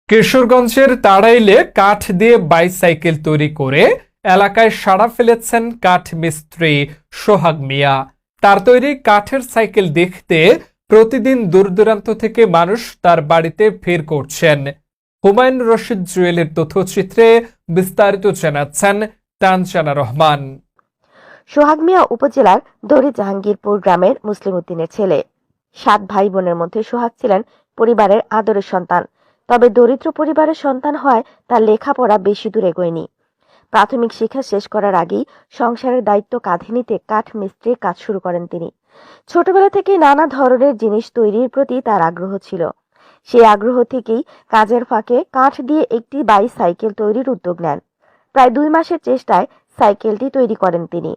কিশোরগঞ্জের তাড়াইলে কাঠ দিয়ে বাইসাইকেল তৈরি করে এলাকায় সাড়া ফেলেছেন কাঠ মিস্ত্রি সোহাগ মিয়া। তার তৈরি কাঠের সাইকেল দেখতে প্রতিদিন দূর দূরান্ত থেকে মানুষ তার বাড়িতে ভিড় করছেন। হুমায়ুন রশিদ জুয়েলের তথ্যচিত্রে বিস্তারিত জানাচ্ছেন তানজানা রহমান। সোহাগ মিয়া উপজেলার দড়ি জাহাঙ্গীরপুর গ্রামের মুসলিম উদ্দিনের ছেলে। 7 ভাই বোনের মধ্যে সোহাগ ছিলেন পরিবারের আদরের সন্তান। তবে দরিদ্র পরিবারের সন্তান হয় তার লেখাপড়া বেশি দূর এগোয়নি। প্রাথমিক শিক্ষা শেষ করার আগেই সংসারের দায়িত্ব কাঁধে নিতে কাঠ মিস্ত্রির কাজ শুরু করেন তিনি। ছোটবেলা থেকেই নানা ধরনের জিনিস তৈরির প্রতি তার আগ্রহ ছিল। সেই আগ্রহ থেকেই কাজের ফাঁকে কাঠ দিয়ে একটি বাইসাইকেল তৈরির উদ্যোগ নেন। প্রায় 2 মাসের চেষ্টায় সাইকেলটি তৈরি করেন তিনি।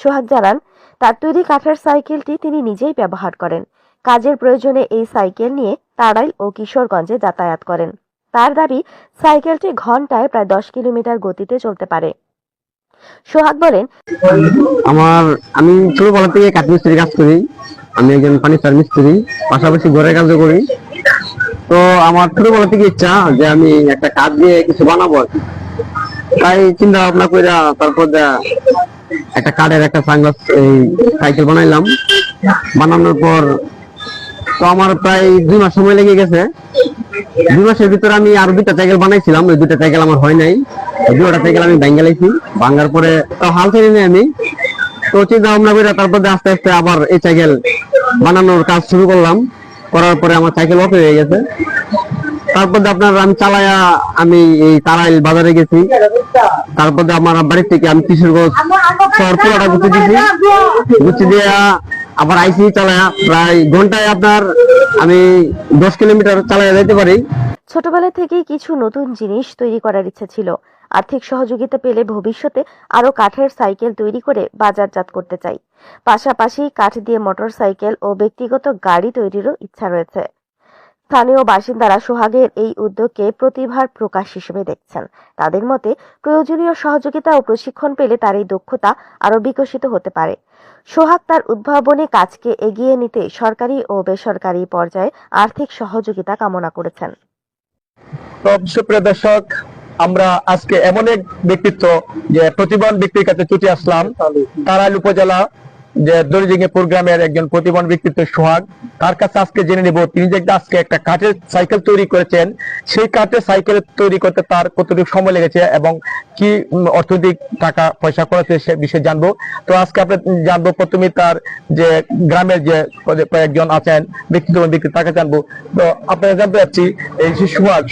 সোহাগ জানান, তার তৈরি কাঠের সাইকেলটি তিনি নিজেই ব্যবহার করেন। কাজের প্রয়োজনে এই সাইকেল নিয়ে তাড়াইল ও কিশোরগঞ্জে যাতায়াত করেন। তার দাবি, সাইকেলটি ঘন্টায় প্রায় 10 কিলোমিটার গতিতে চলতে পারে। সোহাগ বলেন, আমি ছোটবেলা থেকে কাঠ মিস্ত্রি কাজ করি। আমি একজন ফার্নিচার মিস্ত্রি, পাশাপাশি ঘরের কাজও করি। তো আমার ছোটবেলা থেকে ইচ্ছা যে আমি একটা কাঠ দিয়ে কিছু বানাবো আর কি। তাই চিন্তা ভাবনা করে তারপর একটা কাঠের একটা সানগ্লাস সাইকেল বানাইলাম। বানানোর পর তো আমার প্রায় 2 মাস সময় লেগে গেছে। 2 মাসের ভিতরে আমি আরো 2টা সাইকেল বানাইছিলাম। ওই 2টা সাইকেল আমার হয় নাই। ওই 2টা সাইকেল আমি ভাঙা লাইছি। ভাঙার পরে তো হাল ছেড়ে নিই আমি। তো চিন্তা ভাবনা করে তারপর আস্তে আস্তে আবার এই সাইকেল বানানোর কাজ শুরু করলাম। করার পরে আমার সাইকেল অফ হয়ে গেছে। তারপর আমি চালায়া আমি এই তারাইল বাজারে গেছি। তারপর আমার বাড়ি থেকে আমি কিশোরগঞ্জ শহর পুরোটা গুছি দিয়ে আবার আইসি চালায়া প্রায় ঘন্টায় আমি 10 কিলোমিটার চালায়া যেতে পারি। ছোটবেলা থেকেই কিছু নতুন জিনিস তৈরি করার ইচ্ছা ছিল। আর্থিক সহযোগিতা পেলে ভবিষ্যতে আরো কাঠের সাইকেল তৈরি করে বাজারজাত করতে চাই। পাশাপাশি কাঠ দিয়ে মোটরসাইকেল ও ব্যক্তিগত গাড়ি তৈরিরও ইচ্ছা রয়েছে। স্থানীয় বাসিন্দারা সোহাগের এই উদ্যোগকে প্রতিভার প্রকাশ হিসেবে দেখছেন। তাদের মতে, প্রয়োজনীয় সহযোগিতা ও প্রশিক্ষণ পেলে তার এই দক্ষতা আরো বিকশিত হতে পারে। সোহাগ তার উদ্ভাবনী কাজকে এগিয়ে নিতে সরকারি ও বেসরকারি পর্যায়ে আর্থিক সহযোগিতা কামনা করেছেন। সুপ্রিয় দর্শক, আমরা আজকে এমন এক ব্যক্তিত্ব যে প্রতিবন ব্যক্তির কাছে ছুটে আসলাম। তারাইল উপজেলা যে দড়িজাঙ্গীরপুর গ্রামের একজন প্রতিবন ব্যক্তিত্ব সোহাগ। তার কাছে আজকে জেনে নেব তিনি যে আজকে একটা কাঠের সাইকেল তৈরি করেছেন, সেই কাঠের সাইকেল তৈরি করতে তার কতটুকু সময় লেগেছে এবং কি অর্থনৈতিক টাকা পয়সা করেছে সে বিষয়ে জানবো। তো আজকে আমরা জানবো প্রথমে তার যে গ্রামের যে কয়েকজন আছেন ব্যক্তিত্ব ব্যক্তি, তাকে জানবো। তো আপনারা জানতে চাচ্ছি এই যে সোহাগ